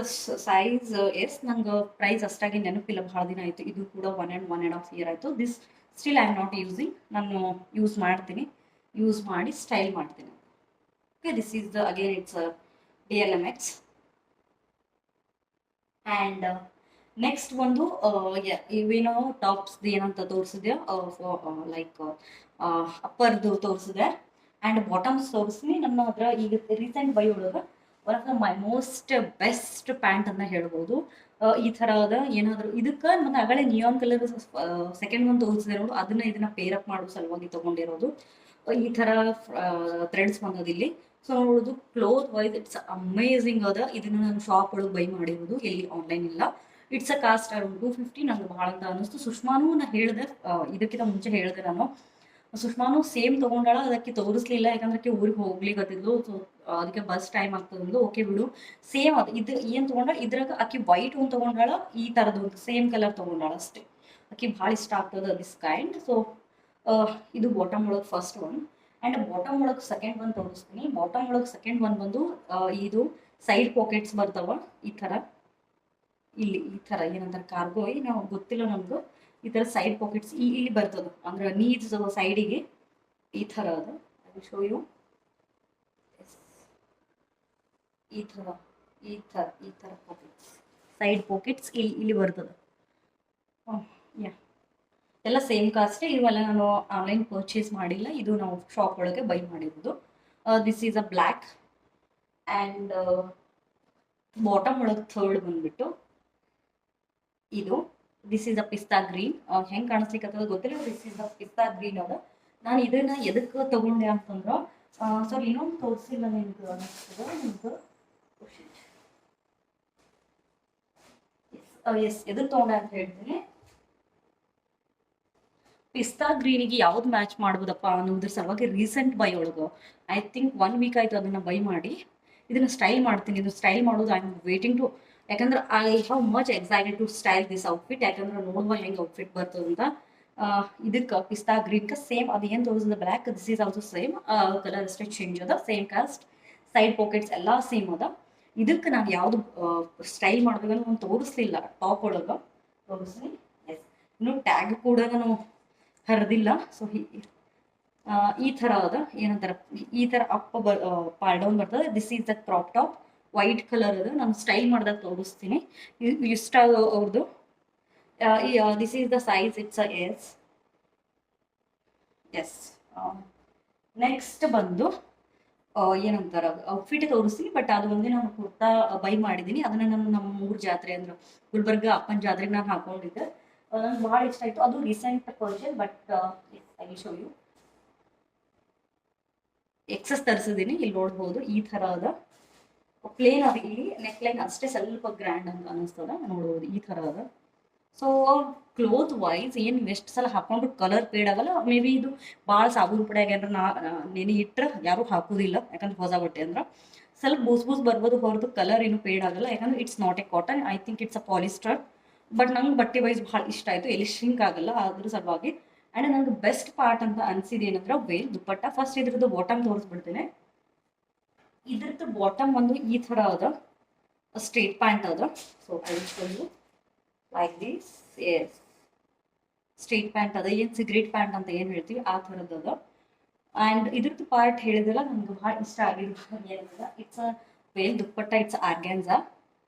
size S. ನಂಗೆ ಪ್ರೈಸ್ ಅಷ್ಟಾಗಿ ನೆನಪಿಲ್ಲ, ಭಾಳ ದಿನ ಆಯಿತು. ಇದು ಕೂಡ 1.5 year ಆಯಿತು. This still I am not using. ನಾನು ಯೂಸ್ ಮಾಡ್ತೀನಿ, ಯೂಸ್ ಮಾಡಿ ಸ್ಟೈಲ್ ಮಾಡ್ತೀನಿ. Okay, this is the again it's DNMX. And next ಒಂದು ಇವೇನೋ ಟಾಪ್ಸ್ದು ಏನಂತ ತೋರಿಸಿದೆ, ಲೈಕ್ ಅಪ್ಪರ್ದು ತೋರಿಸಿದೆ. ಆ್ಯಂಡ್ ಬಾಟಮ್ಸ್ ತೋರಿಸ್ತೀನಿ. ನನ್ನ ಹತ್ರ ಈಗ ರೀಸೆಂಟ್ ಬೈ ಒಳಗೆ one of the my most best pant ಅಂತ ಹೇಳ್ಬೋದು. ಈ ಥರ ಅದ. ಏನಾದರೂ ಇದಕ್ಕೆ ಮತ್ತು ಆಗಲೇ ನಿಯಾನ್ ಕಲರ್ ಸೆಕೆಂಡ್ ಒಂದು ತೋರಿಸಿದೆ ನೋಡು, ಇದನ್ನು ಪೇರಪ್ ಮಾಡೋ ಸಲುವಾಗಿ ತೊಗೊಂಡಿರೋದು. ಈ ಥರ ಥ್ರೆಡ್ಸ್ ಬಂದದ್ದು ಇಲ್ಲಿ. ಸೊ ನೋಡೋದು ಕ್ಲೋತ್ ವೈಸ್ ಇಟ್ಸ್ ಅಮೇಝಿಂಗ್ ಅದ. ಇದನ್ನು ನಾನು ಶಾಪ್ ಒಳಗೆ ಬೈ ಮಾಡಿರೋದು, ಎಲ್ಲಿ ಆನ್ಲೈನ್ ಇಲ್ಲ. It's a cost around 250. ನಂಗೆ ಭಾಳ ಅಂತ ಅನ್ನಿಸ್ತು. ಸುಷ್ಮಾನು ನಾನು ಹೇಳಿದೆ, ಇದಕ್ಕಿಂತ ಮುಂಚೆ ಹೇಳಿದೆ ನಾನು. ಸುಷ್ಮಾನು ಸೇಮ್ ತೊಗೊಂಡಾಳ, ಅದಕ್ಕೆ ತೋರಿಸ್ಲಿಲ್ಲ, ಯಾಕಂದ್ರೆ ಊರಿಗೆ ಹೋಗ್ಲಿಕ್ಕತ್ತಿದ್ಲು. ಸೊ ಅದಕ್ಕೆ ಬಸ್ ಟೈಮ್ ಆಗ್ತದಂದು. ಓಕೆ ಬಿಡು, ಸೇಮ್ ಅದು. ಇದು ಏನು ತೊಗೊಂಡಾಳ, ಇದ್ರಾಗ ಆಕಿ ವೈಟ್ ಒಂದು ತೊಗೊಂಡಾಳ, ಈ ಥರದ್ದು ಒಂದು ಸೇಮ್ ಕಲರ್ ತೊಗೊಂಡಾಳ ಅಷ್ಟೇ. ಆಕಿ ಭಾಳ ಇಷ್ಟ ಆಗ್ತದೆ ದಿಸ್ ಕೈಂಡ್. ಸೊ ಇದು ಬಾಟಮ್ ಒಳಗೆ ಫಸ್ಟ್ ಒನ್. ಆ್ಯಂಡ್ ಬಾಟಮ್ ಒಳಗೆ ಸೆಕೆಂಡ್ ಒನ್ ತೋರಿಸ್ತೀನಿ. ಬಾಟಮ್ ಒಳಗೆ ಸೆಕೆಂಡ್ ಒನ್ ಬಂದು ಇದು ಸೈಡ್ ಪಾಕೆಟ್ಸ್ ಬರ್ತಾವ ಈ ಥರ. ಇಲ್ಲಿ ಈ ಥರ ಏನಂತಾರೆ ಕಾರ್ಗೋ, ನಾವು ಗೊತ್ತಿಲ್ಲ ನಮಗೂ. ಈ ಥರ ಸೈಡ್ ಪಾಕೆಟ್ಸ್ ಇಲ್ಲಿ ಬರ್ತದೆ, ಅಂದ್ರೆ ನೀಡ್ಸ್ ಸೈಡಿಗೆ ಈ ಥರ ಅದು. I will show you. ಈ ಥರ ಪಾಕೆಟ್ಸ್, ಸೈಡ್ ಪಾಕೆಟ್ಸ್ ಇಲ್ಲಿ ಬರ್ತದೆ. ಯಾ, ಎಲ್ಲ ಸೇಮ್ ಕಾಸ್ಟೇ. ಇವೆಲ್ಲ ನಾನು ಆನ್ಲೈನ್ ಪರ್ಚೇಸ್ ಮಾಡಿಲ್ಲ, ಇದು ನಾವು ಶಾಪ್ ಒಳಗೆ ಬೈ ಮಾಡಿರೋದು. This is a black and bottom ಒಳಗೆ ಥರ್ಡ್ ಬಂದ್ಬಿಟ್ಟು ಇದು. ದಿಸ್ ಈಸ್ ಅ ಪಿಸ್ತಾ ಗ್ರೀನ್. ಹೆಂಗೆ ಕಾಣಿಸ್ಲಿಕ್ಕೆ ಗೊತ್ತಿಲ್ಲ, ದಿಸ್ ಈಸ್ ಅ ಪಿಸ್ತಾ ಗ್ರೀನ್ ಅದ. ನಾನು ಇದನ್ನ ಎದಕ್ಕೆ ತಗೊಂಡೆ ಅಂತಂದ್ರೆ ಸರ್ ಇನ್ನೊಂದು ತೋರಿಸಿಲ್ಲ ನಿಮ್ಗೆ ಅನ್ನಿಸ್ತದೆ ನಿಮ್ಗೆ. ಎಸ್ ಎದಕ್ಕೆ ತಗೊಂಡೆ ಅಂತ ಹೇಳ್ತೀನಿ. ಪಿಸ್ತಾ ಗ್ರೀನಿಗೆ ಯಾವ್ದು ಮ್ಯಾಚ್ ಮಾಡ್ಬೋದಪ್ಪ ಅನ್ನೋದ್ರ ಸಲುವಾಗಿ ರೀಸೆಂಟ್ ಬೈ ಒಳಗೆ ಐ ಥಿಂಕ್ 1 ವೀಕ್ ಆಯ್ತು ಅದನ್ನ ಬೈ ಮಾಡಿ. ಇದನ್ನ ಸ್ಟೈಲ್ ಮಾಡ್ತೀನಿ. ಇದು ಸ್ಟೈಲ್ ಮಾಡೋದು ಐ ಆಮ್ ವೇಟಿಂಗ್ ಟು, ಯಾಕಂದ್ರೆ I have much excited to style this outfit. ಯಾಕಂದ್ರೆ ನೋಡುವ ಹೆಂಗೆ ಔಟ್ಫಿಟ್ ಬರ್ತದೆ ಅಂತ. ಇದಕ್ಕೆ ಪಿಸ್ತಾ ಗ್ರೀನ್ಗೆ ಸೇಮ್ ಅದು ಏನು ತೋರಿಸಿದ black, this is also same colour ಅಷ್ಟೇ ಚೇಂಜ್ ಅದ. ಸೇಮ್ ಕಾಸ್ಟ್, ಸೈಡ್ ಪಾಕೆಟ್ಸ್ ಎಲ್ಲ ಸೇಮ್ ಅದ. ಇದಕ್ಕೆ ನಾನು ಯಾವುದು ಸ್ಟೈಲ್ ಮಾಡ್ಬೇಕಂದ್ರೆ ಒಂದು ತೋರಿಸ್ಲಿಲ್ಲ ಟಾಪ್ ಒಳಗೆ, ತೋರಿಸ್ಲಿ. ಎಸ್, ಇನ್ನು ಟ್ಯಾಗ್ ಕೂಡ ನಾನು ಹರಿದಿಲ್ಲ. ಸೊ ಈ ಥರ ಅದ, ಏನಂತಾರೆ ಈ ಥರ ಅಪ್ ಪಾರ್ಡೌನ್ ಬರ್ತದೆ. This is the crop top, white colour ಅದ. ನಾನು ಸ್ಟೈಲ್ ಮಾಡಿದಾಗ ತೋರಿಸ್ತೀನಿ ಇಷ್ಟ ಅವ್ರದ್ದು. This is the size, it's a S. Next ಬಂದು ಏನಂತಾರ ಔಟ್ಫಿಟ್ ತೋರಿಸ್ತೀನಿ, ಬಟ್ ಅದು ಒಂದೇ ನಾನು ಕುರ್ತಾ ಬೈ ಮಾಡಿದ್ದೀನಿ. ಅದನ್ನ ನಾನು ನಮ್ಮ ಊರ ಜಾತ್ರೆ ಅಂದ್ರೆ ಗುಲ್ಬರ್ಗ ಅಪ್ಪನ ಜಾತ್ರೆಗೆ ನಾನು ಹಾಕೊಂಡಿದ್ದೆ. ನಂಗೆ ಭಾಳ ಇಷ್ಟ ಆಯಿತು. ಅದು recent purchase, but I will show you. XS ತರಿಸಿದ್ದೀನಿ, ಇಲ್ಲಿ ನೋಡ್ಬೋದು. ಈ ಥರ ಅದ, ಪ್ಲೇನ್ ಅದ. ಇಲ್ಲಿ ನೆಕ್ ಲೈನ್ ಅಷ್ಟೇ ಸ್ವಲ್ಪ ಗ್ರ್ಯಾಂಡ್ ಅಂತ ಅನಿಸ್ತದ, ನೋಡ್ಬೋದು. ಈ ಥರ ಅದ. ಸೊ ಕ್ಲೋತ್ ವೈಸ್ ಏನು ಎಷ್ಟು ಸಲ ಹಾಕೊಂಡ್ರು ಕಲರ್ ಫೇಡ್ ಆಗಲ್ಲ. ಮೇ ಬಿ ಇದು ಭಾಳ ಸಾಬೂನು ಪುಡಿ ಆಗ್ಯಾರ ನೆನೆ ಇಟ್ಟರೆ ಯಾರೂ ಹಾಕೋದಿಲ್ಲ, ಯಾಕಂದ್ರೆ ಹೊಸ ಬಟ್ಟೆ ಅಂದ್ರೆ ಸ್ವಲ್ಪ ಬೂಸ್ ಬರ್ಬೋದು ಹೊರತು ಕಲರ್ ಏನು ಫೇಡ್ ಆಗಲ್ಲ. ಯಾಕಂದ್ರೆ it's not A cotton, I think it's a polyester. But ನಂಗೆ ಬಟ್ಟೆ ವೈಸ್ ಭಾಳ ಇಷ್ಟ ಆಯಿತು, ಎಲ್ಲಿ ಶ್ರಿಂಕ್ ಆಗಲ್ಲ ಅದ್ರ ಸಲುವಾಗಿ. ಆ್ಯಂಡ್ ನಂಗೆ ಬೆಸ್ಟ್ ಪಾರ್ಟ್ ಅಂತ ಅನ್ಸಿದ್ದು ಏನಂದ್ರೆ ವೇಲ್ ದುಪ್ಪಟ್ಟ. ಫಸ್ಟ್ ಇದ್ರದ್ದು ಬಾಟಮ್ ತೋರಿಸ್ಬಿಡ್ತೇನೆ. ಇದ್ರದ್ದು ಬಾಟಮ್ ಒಂದು ಈ ಥರ ಅದ, ಸ್ಟ್ರೇಟ್ ಪ್ಯಾಂಟ್ ಅದ. So I will show you like this. Yes, straight pant ಅದ, ಏನು ಸಿಗರೇಟ್ ಪ್ಯಾಂಟ್ ಅಂತ ಏನು ಹೇಳ್ತೀವಿ ಆ ಥರದ್ದು ಅದ. ಆ್ಯಂಡ್ ಇದ್ರದ್ದು ಪಾರ್ಟ್ ಹೇಳಿದೆಲ್ಲ ನನಗೆ ಭಾಳ ಇಷ್ಟ ಆಗಿದ್ದು ಏನಂದ್ರೆ it's a veil dupatta, it's organza.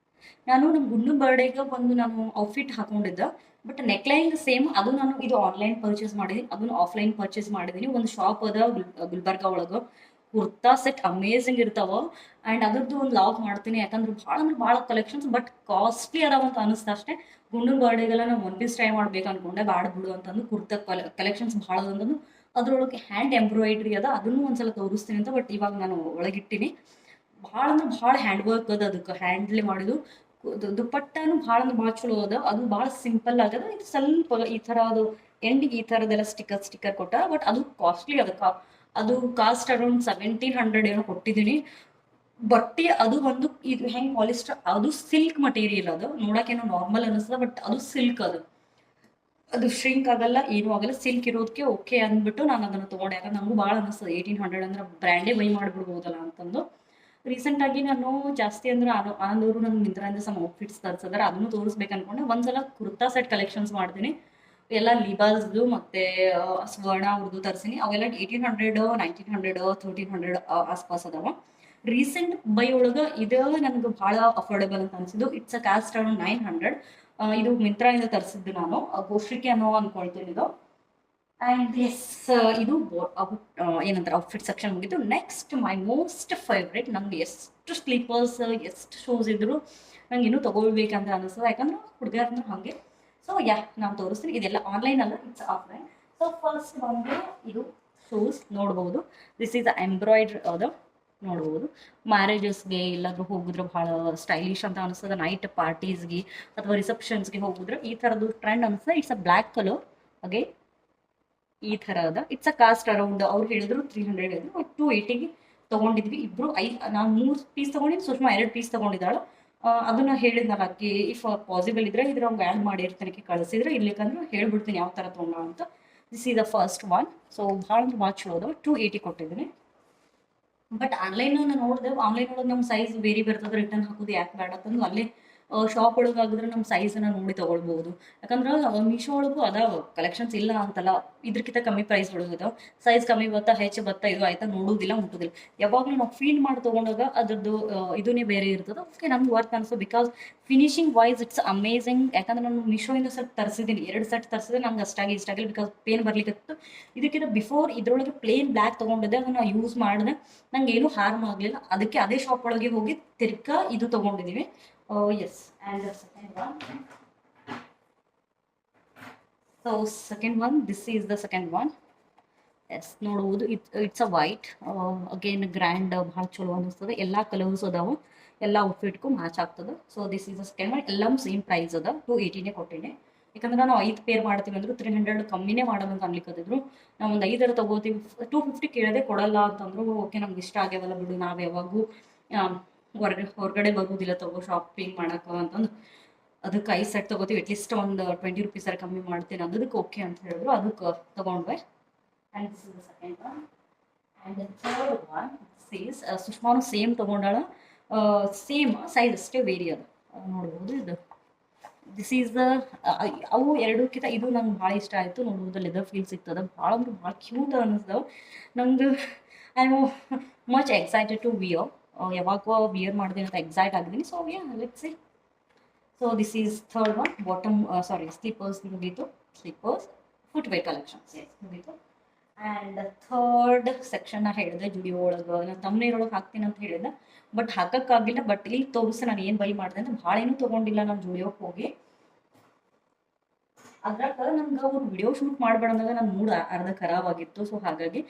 ನಾನು ನಮ್ಮ ಗುಂಡು ಬರ್ಡೇಗೆ ಒಂದು ನಾನು ಔಟ್ಫಿಟ್ ಹಾಕೊಂಡಿದ್ದೆ, ಬಟ್ ನೆಕ್ಲೈನ್ ಸೇಮ್ ಅದು ನಾನು ಇದು ಆನ್ಲೈನ್ ಪರ್ಚೇಸ್ ಮಾಡಿದ್ದೀನಿ, ಅದನ್ನು ಆಫ್ಲೈನ್ ಪರ್ಚೇಸ್ ಮಾಡಿದ್ದೀನಿ. ಒಂದು ಶಾಪ್ ಅದ ಗುಲ್ಬರ್ಗ ಒಳಗೆ, ಕುರ್ತಾ ಸೆಟ್ ಅಮೇಝಿಂಗ್ ಇರ್ತಾವ. ಆ್ಯಂಡ್ ಅದ್ರದ್ದು ಒಂದು ಲಾಗ್ ಮಾಡ್ತೀನಿ, ಯಾಕಂದ್ರೆ ಭಾಳ ಕಲೆಕ್ಷನ್ಸ್, ಬಟ್ ಕಾಸ್ಟ್ಲಿ ಅದಾವ ಅಂತ ಅನಿಸ್ತಾ ಅಷ್ಟೇ. ಗುಂಡನ ಬರ್ಡೇಗೆಲ್ಲ ನಾನು ಒನ್ ಪೀಸ್ ಟ್ರೈ ಮಾಡ್ಬೇಕು ಅನ್ಕೊಂಡೆ, ಬ್ಯಾಡ ಬಿಡು ಅಂತಂದು. ಕುರ್ತಾ ಕಲೆಕ್ಷನ್ಸ್ ಭಾಳ ಅಂತಂದು ಅದ್ರೊಳಗೆ ಹ್ಯಾಂಡ್ ಎಂಬ್ರಾಯ್ಡ್ರಿ ಅದ, ಅದನ್ನು ಒಂದ್ಸಲ ತೋರಿಸ್ತೀನಿ ಅಂತ. ಬಟ್ ಇವಾಗ ನಾನು ಒಳಗಿಟ್ಟಿನಿ. ಭಾಳ ಅಂದ್ರೆ ಭಾಳ ಹ್ಯಾಂಡ್ ವರ್ಕ್ ಅದ, ಅದಕ್ಕೆ ಹ್ಯಾಂಡ್ಲಿ ಮಾಡಿದ್ದು. ದುಪ್ಪಟ್ಟನು ಭಾಳ ಅಂದ್ರೆ ಭಾಳ ಚಲೋ ಅದ. ಅದು ಭಾಳ ಸಿಂಪಲ್ ಆಗದ. ಇದು ಸ್ವಲ್ಪ ಈ ಥರ ಅದು ಎಂಡಿಗೆ ಈ ಥರದ್ದೆಲ್ಲ ಸ್ಟಿಕ್ಕರ್ ಕೊಟ್ಟಾರ, ಬಟ್ ಅದು ಕಾಸ್ಟ್ಲಿ ಅದಕ್ಕೆ. ಅದು ಕಾಸ್ಟ್ ಅರೌಂಡ್ 1700 ಏನೋ ಕೊಟ್ಟಿದ್ದೀನಿ. ಬಟ್ಟೆ ಅದು ಒಂದು ಇದು ಹೆಂಗೆ ಪಾಲಿಸ್ಟರ್, ಅದು ಸಿಲ್ಕ್ ಮಟೀರಿಯಲ್ ಅದು. ನೋಡೋಕೇನೋ ನಾರ್ಮಲ್ ಅನಿಸ್ತದೆ, ಬಟ್ ಅದು ಸಿಲ್ಕ್ ಅದು ಶ್ರಿಂಕ್ ಆಗಲ್ಲ, ಏನೂ ಆಗಲ್ಲ. ಸಿಲ್ಕ್ ಇರೋದಕ್ಕೆ ಓಕೆ ಅಂದ್ಬಿಟ್ಟು ನಾನು ಅದನ್ನು ತೊಗೊಂಡೆ. ಯಾಕಂದ್ರೆ ನನಗೂ ಭಾಳ ಅನಿಸ್ತದೆ 1800 ಅಂದ್ರೆ ಬ್ರ್ಯಾಂಡೇ ಬೈ ಮಾಡಿಬಿಡ್ಬೋದಲ್ಲ ಅಂತಂದು. ರೀಸೆಂಟಾಗಿ ನಾನು ಜಾಸ್ತಿ ಅಂದ್ರೆ ಆನಂದವರು ನನ್ನ ಮಿಂತ್ರಾಂದ ಸಮ್ ಔಟ್ಫಿಟ್ಸ್ ತರಿಸಿದ್ರೆ ಅದನ್ನು ತೋರಿಸ್ಬೇಕು ಅನ್ಕೊಂಡೆ. ಒಂದ್ಸಲ ಕುರ್ತಾ ಸೆಟ್ ಕಲೆಕ್ಷನ್ಸ್ ಮಾಡ್ತೀನಿ, ಎಲ್ಲ ಲಿಬಾಸ್ದು ಮತ್ತು ಸ್ವರ್ಣ ಅವ್ರದ್ದು ತರಿಸಿನಿ. ಅವೆಲ್ಲ 1800, 1900, 1300 ಆಸ್ಪಾಸ್ ಅದಾವ. ರೀಸೆಂಟ್ ಬೈ ಒಳಗೆ ಇದು ನನಗೆ ಭಾಳ ಅಫೋರ್ಡೆಬಲ್ ಅಂತ ಅನಿಸಿದ್ದು. It's a cost around 900. ಇದು ಮಿಂತ್ರಾದಿಂದ ತರಿಸಿದ್ದು ನಾನು, ಗೋಶ್ರಿಕೆ ಅನ್ನೋ ಅಂದ್ಕೊಳ್ತೀನಿ ಇದು. ಆ್ಯಂಡ್ ಎಸ್, ಇದು ಏನಂತಾರೆ ಔಟ್ಫಿಟ್ ಸೆಕ್ಷನ್ ಮುಗಿತು. ನೆಕ್ಸ್ಟ್ ಮೈ ಮೋಸ್ಟ್ ಫೇವ್ರೇಟ್, ನಂಗೆ ಎಷ್ಟು ಸ್ಲೀಪರ್ಸ್ ಎಷ್ಟು ಶೂಸ್ ಇದ್ರು ನಂಗೆ ಇನ್ನೂ ತೊಗೊಳ್ಬೇಕಂತ ಅನಿಸ್ತದೆ. ಯಾಕಂದ್ರೆ ಹುಡುಗರನ್ನ ಹಾಗೆ. ಸೊ ನಾನು ತೋರಿಸ್ತೀನಿ. ಇದೆಲ್ಲ ಆನ್ಲೈನ್ ಅಲ್ಲ, ಇಟ್ಸ್ ಆಫ್ಲೈನ್. ಸೊ ಫಸ್ಟ್ ಬಂದು ಇದು ಶೂಸ್ ನೋಡ್ಬೋದು. ದಿಸ್ ಈಸ್ ಎಂಬ್ರಾಯ್ಡ್ರಿ ಅದು ನೋಡ್ಬೋದು. ಮ್ಯಾರೇಜಸ್ಗೆ ಎಲ್ಲಾದರೂ ಹೋಗಿದ್ರೆ ಭಾಳ ಸ್ಟೈಲಿಶ್ ಅಂತ ಅನಿಸ್ತದೆ. ನೈಟ್ ಪಾರ್ಟೀಸ್ಗೆ ಅಥವಾ ರಿಸೆಪ್ಷನ್ಸ್ಗೆ ಹೋಗಿದ್ರೆ ಈ ಥರದ್ದು ಟ್ರೆಂಡ್ ಅನಿಸ್ತದೆ. It's a black colour. ಹಾಗೆ ಈ ಥರ ಅದ. ಇಟ್ಸ್ ಅ ಕಾಸ್ಟ್ ಅರೌಂಡ್ ಅವ್ರು ಹೇಳಿದ್ರು 300 ಹೇಳಿದ್ರು, 280ಗೆ ತೊಗೊಂಡಿದ್ವಿ ಇಬ್ಬರು. ನಾನು 3 ಪೀಸ್ ತೊಗೊಂಡಿದ್ದು, ಸುಷ್ಮಾ 2 ಪೀಸ್ ತೊಗೊಂಡಿದ್ದಾಳು. ಅದನ್ನು ಹೇಳಿದ್ನಲ್ಲ ಅಕ್ಕಿ, ಇಫ್ ಪಾಸಿಬಲ್ ಇದ್ರೆ ಇದ್ರಾಗ ಆ್ಯಡ್ ಮಾಡಿರ್ತೀನಿ, ಕಳಿಸಿದ್ರೆ ಇರ್ಲಿಕ್ಕಂದ್ರೆ ಹೇಳ್ಬಿಡ್ತೀನಿ ಯಾವ ಥರ ತೊಗೊಂಡ ಅಂತ. This is the first one. So ಭಾಳ ಅಂದ್ರೆ ಭಾಳ ಚಲೋ ಅದಾವ. 280 ಕೊಟ್ಟಿದ್ದೀನಿ. ಬಟ್ ಆನ್ಲೈನ್ ನಾನು ನೋಡಿದೆ, ಆನ್ಲೈನ್ ಒಳಗೆ ನಮ್ಮ ಸೈಜ್ ಬೇರೆ ಬರ್ತದೆ, ರಿಟರ್ನ್ ಹಾಕೋದು ಯಾಕೆ ಬೇಡ ಅಂತಂದು ಅಲ್ಲೇ ಶಾಪ್ ಒಳಗೆ ಆಗಿದ್ರೆ ನಮ್ಮ ಸೈಜನ್ನು ನೋಡಿ ತೊಗೊಳ್ಬೋದು. ಯಾಕಂದ್ರೆ ಮೀಶೋ ಒಳಗೂ ಅದಾವ ಕಲೆಕ್ಷನ್ಸ್ ಇಲ್ಲ ಅಂತಲ್ಲ, ಇದ್ರಕ್ಕಿಂತ ಕಮ್ಮಿ ಪ್ರೈಸ್ ಒಳಗೆ ಅದಾವ. ಸೈಜ್ ಕಮ್ಮಿ ಬತ್ತಾ ಹೆಚ್ಚು ಬತ್ತಾ ಇದು ಆಯ್ತಾ ನೋಡೋದಿಲ್ಲ ಮುಟ್ಟೋದಿಲ್ಲ. ಯಾವಾಗಲೂ ನಾವು ಫೀಲ್ ಮಾಡಿ ತೊಗೊಂಡಾಗ ಅದ್ರದ್ದು ಇದನ್ನೇ ಬೇರೆ ಇರ್ತದೆ. ಓಕೆ ನಮ್ಗೆ ವರ್ತ್ ಅನಿಸೋ because finishing wise it's amazing. ಯಾಕಂದ್ರೆ ನಾನು ಮೀಶೋಯಿಂದ ಸ್ವಲ್ಪ ತರಿಸಿದ್ದೀನಿ, 2 ಸೆಟ್ ತರಿಸಿದೆ, ನಂಗೆ ಅಷ್ಟಾಗಿ ಇಷ್ಟ ಆಗಿಲ್ಲ ಬಿಕಾಸ್ ಪೇನ್ ಬರ್ಲಿಕ್ಕೆ. ಇದಕ್ಕಿಂತ ಬಿಫೋರ್ ಇದರೊಳಗೆ ಪ್ಲೇನ್ ಬ್ಲ್ಯಾಕ್ ತೊಗೊಂಡಿದ್ದೆ, ಅದನ್ನು ಯೂಸ್ ಮಾಡಿದೆ, ನಂಗೆ ಏನೂ ಹಾರ್ಮ್ ಆಗಲಿಲ್ಲ. ಅದಕ್ಕೆ ಅದೇ ಶಾಪ್ ಒಳಗೆ ಹೋಗಿ ತಿರ್ಗಾ ಇದು ತೊಗೊಂಡಿದ್ದೀವಿ. Yes and second one. So second one, this is the second one. Yes ನೋಡುವುದು, it's a white. Again grand, ಭಾಳ ಚಲೋ ಅನ್ನಿಸ್ತದೆ. ಎಲ್ಲ ಕಲರ್ಸ್ ಅದಾವೆ, ಎಲ್ಲ ಔಟ್ಫಿಟ್ಗೂ ಮ್ಯಾಚ್ ಆಗ್ತದೆ. So this is the second one. ಎಲ್ಲನೂ ಸೇಮ್ ಪ್ರೈಸ್ ಅದ, 280 ಕೊಟ್ಟಿನಿ. ಯಾಕಂದ್ರೆ ನಾವು 5 ಪೇರ್ ಮಾಡ್ತೀವಿ ಅಂದ್ರೆ 300 ಕಮ್ಮಿನೇ ಮಾಡೋದಂತ ಅನ್ಲಿಕ್ಕದಿದ್ರು. ನಾವು ಒಂದು 5 ತೊಗೋತೀವಿ, 250 ಕೇಳದೆ ಕೊಡಲ್ಲ ಅಂತಂದ್ರು. ಓಕೆ ನಮ್ಗೆ ಇಷ್ಟ ಆಗ್ಯಾವಲ್ಲ ಬಿಡು, ನಾವು ಯಾವಾಗೂ ಹೊರಗಡೆ ಬರೋದಿಲ್ಲ ತಗೋ ಶಾಪಿಂಗ್ ಮಾಡೋಕೆ ಅಂತಂದು ಅದಕ್ಕೆ 5 ಸೆಟ್ ತೊಗೋತೀವಿ. ಅಟ್ಲೀಸ್ಟ್ ಒಂದು 20 ರೂಪೀಸರ ಕಮ್ಮಿ ಮಾಡ್ತೀನಿ ಅದಕ್ಕೆ ಓಕೆ ಅಂತ ಹೇಳಿದ್ರು, ಅದಕ್ಕೆ ತೊಗೊಂಡ್ವೆ. And this is the second one. And the third one sis ಸುಷ್ಮಾನು ಸೇಮ್ ತೊಗೊಂಡಾಳ, ಸೇಮ್ ಸೈಜ್ ಅಷ್ಟೇ ವೇರಿ ಅದು, ನೋಡ್ಬೋದು. ಇದು ದಿಸ್ ಈಸ್ ದ ಅವು ಎರಡಕ್ಕಿಂತ ಇದು ನಂಗೆ ಭಾಳ ಇಷ್ಟ ಆಯಿತು. ನೋಡ್ಬೋದು ಲೆದರ್ ಫೀಲ್ ಸಿಗ್ತದೆ, ಭಾಳ ಅಂದ್ರೆ ಭಾಳ ಕ್ಯೂಟ್ ಅನ್ನಿಸ್ದವು ನಂಗೆ. I am much excited to wear. ಯಾವಾಗ ವಿಯರ್ ಮಾಡಿದೆ ಅಂತ ಎಕ್ಸೈಟ್ ಆಗಿದ್ದೀನಿ. So yeah let's see. So this is third one. Bottom slippers ಮುಗೀತು, ಸ್ಲೀಪರ್ಸ್ ಫುಟ್ವೇರ್ ಕಲೆಕ್ಷನ್ಸ್ ಮುಗೀತು. ಆ್ಯಂಡ್ ಥರ್ಡ್ ಸೆಕ್ಷನ್ ನಾ ಹೇಳಿದೆ ಜುಡಿಯೋ ಒಳಗೆ, ನಾನು ತಮ್ಮನೇರೊಳಗೆ ಹಾಕ್ತೀನಿ ಅಂತ ಹೇಳಿದೆ, ಬಟ್ ಹಾಕೋಕ್ಕಾಗಿಲ್ಲ. ಬಟ್ ಇಲ್ಲಿ ತೋರಿಸಿ ನಾನು ಏನು ಬೈ ಮಾಡಿದೆ ಅಂತ. ಭಾಳ ಏನೂ ತೊಗೊಂಡಿಲ್ಲ ನಾನು ಜುಡಿಯೋಕ್ಕೆ ಹೋಗಿ. ಅದ್ರಾಗ ನಂಗೆ ಅವ್ರು ವಿಡಿಯೋ ಶೂಟ್ ಮಾಡಬೇಡ ಅಂದಾಗ ನನ್ನ ಮೂಡ್ ಅರ್ಧ ಖರಾಬ್ ಆಗಿತ್ತು. ಸೊ ಹಾಗಾಗಿ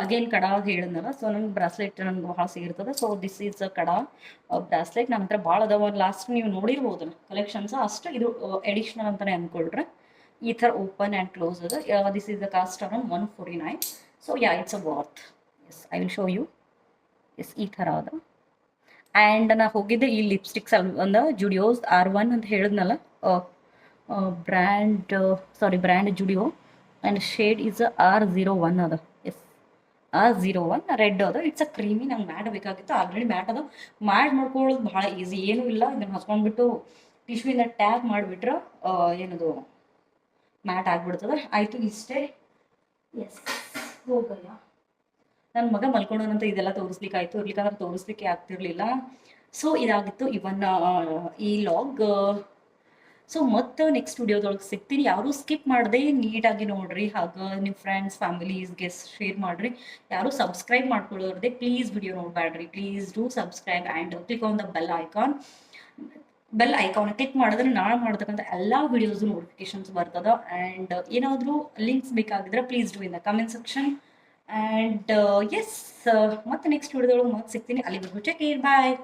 ಅಗೇನ್ ಕಡ ಹೇಳಿದ್ನಲ್ಲ, ಸೊ ನಂಗೆ ಬ್ರಾಸ್ಲೆಟ್ ನಂಗೆ ಭಾಳ ಸಿಗಿರ್ತದೆ. ಸೊ ದಿಸ್ ಈಸ್ ಕಡ ಬ್ರಾಸ್ಲೆಟ್. ನನ್ನ ಹತ್ರ ಭಾಳ ಅದಾವ. ಲಾಸ್ಟ್ ನೀವು ನೋಡಿರ್ಬೋದು ಕಲೆಕ್ಷನ್ಸ್ ಅಷ್ಟು. ಇದು ಎಡಿಷ್ನಲ್ ಅಂತಲೇ ಅಂದ್ಕೊಳ್ರೆ. ಈ ಥರ ಓಪನ್ ಆ್ಯಂಡ್ ಕ್ಲೋಸ್ ಅದ. This is the cost around 149. So yeah it's a worth. Yes I will show you. Yes ಈ ಥರ ಅದ. ಆ್ಯಂಡ್ ನಾ ಹೋಗಿದ್ದೆ ಈ ಲಿಪ್ಸ್ಟಿಕ್ಸ್ ಒಂದು ಜುಡಿಯೋಸ್ R1 ಅಂತ ಹೇಳಿದ್ನಲ್ಲ, brand Zudio. And shade is R01 ಅದ. ಎಸ್ R01 ರೆಡ್ ಅದ. It's a creamy. ನಂಗೆ ಮ್ಯಾಟ್ ಬೇಕಾಗಿತ್ತು, ಆಲ್ರೆಡಿ ಮ್ಯಾಟ್ ಅದ. ಮಾಡ್ಕೊಳ್ಳೋದು ಭಾಳ ಈಸಿ, ಏನೂ ಇಲ್ಲ. ಇದನ್ನು ಹಚ್ಕೊಂಡ್ಬಿಟ್ಟು ಟಿಶ್ಯೂಯಿಂದ ಟ್ಯಾಪ್ ಮಾಡಿಬಿಟ್ರೆ ಏನದು ಮ್ಯಾಟ್ ಆಗಿಬಿಡ್ತದೆ. ಆಯಿತು ಇಷ್ಟೇ. ಎಸ್ ಹೋಗಲ್ಲ. ನನ್ನ ಮಗ ಮಲ್ಕೊಂಡಂತ ಇದೆಲ್ಲ ತೋರಿಸ್ಲಿಕ್ಕಾಯ್ತು, ಇರ್ಲಿಕ್ಕಂದ್ರೆ ತೋರಿಸ್ಲಿಕ್ಕೆ ಆಗ್ತಿರ್ಲಿಲ್ಲ. ಸೊ ಇದಾಗಿತ್ತು ಇವನ್ ಈ ಲಾಗ್. ಸೊ ಮತ್ತೆ ನೆಕ್ಸ್ಟ್ ವಿಡಿಯೋದೊಳಗೆ ಸಿಗ್ತೀನಿ. ಯಾರೂ ಸ್ಕಿಪ್ ಮಾಡದೆ ನೀಟಾಗಿ ನೋಡ್ರಿ. ಹಾಗೆ ನಿಮ್ಮ ಫ್ರೆಂಡ್ಸ್ ಫ್ಯಾಮಿಲೀಸ್ಗೆ ಶೇರ್ ಮಾಡಿರಿ. ಯಾರೂ ಸಬ್ಸ್ಕ್ರೈಬ್ ಮಾಡ್ಕೊಳ್ಳೋರ್ದೆ ಪ್ಲೀಸ್ ವಿಡಿಯೋ ನೋಡಬೇಡ್ರಿ. Please do subscribe and click on the bell icon click ಮಾಡಿದ್ರೆ ನಾಳೆ ಮಾಡ್ತಕ್ಕಂಥ ಎಲ್ಲ ವಿಡಿಯೋಸು ನೋಟಿಫಿಕೇಶನ್ಸ್ ಬರ್ತದೆ. ಆ್ಯಂಡ್ ಏನಾದರೂ ಲಿಂಕ್ಸ್ ಬೇಕಾಗಿದ್ರೆ please do in the comment section. And yes ಮತ್ತೆ ನೆಕ್ಸ್ಟ್ ವಿಡಿಯೋದೊಳಗೆ ಮತ್ತೆ ಸಿಗ್ತೀನಿ. ಅಲ್ಲಿವರೆಗೂ ಟೇಕ್ ಕೇರ್, ಬಾಯ್.